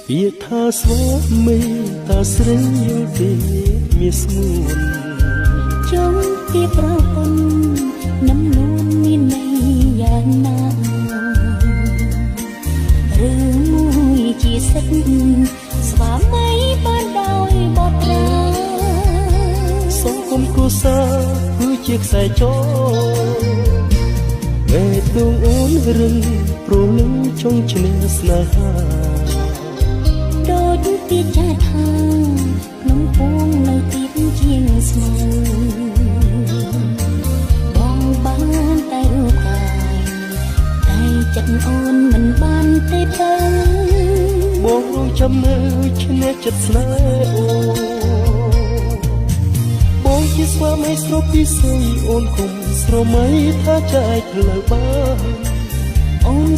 ពាក្យថាស្វាមីតាស្រីយល់ទេមានស្ងួនចង់ពីប្រពន្ធនំនួនមានន័យយ៉ាងណារឿងមួយជាសិទ្ធស្វាមីបានដោយបទរាសង្គមគ្រួសារគឺជាខ្សែចរមេដួងអូនរឹងព្រលឹងចង់ឈ្នះស្នេហាដូចពីចាត់ថាក្នុងពួងនៅទីជាងស្មៅបងបានតែរូបកាយតែចិត្តអូនមិនបានទេទៅបងរងចាំនៅឈ្នះចិត្តស្នេហ៍បងជាស្វាមីស្រពីស័យអូនគុំស្រមៃថាចែកផ្លូវបានអូន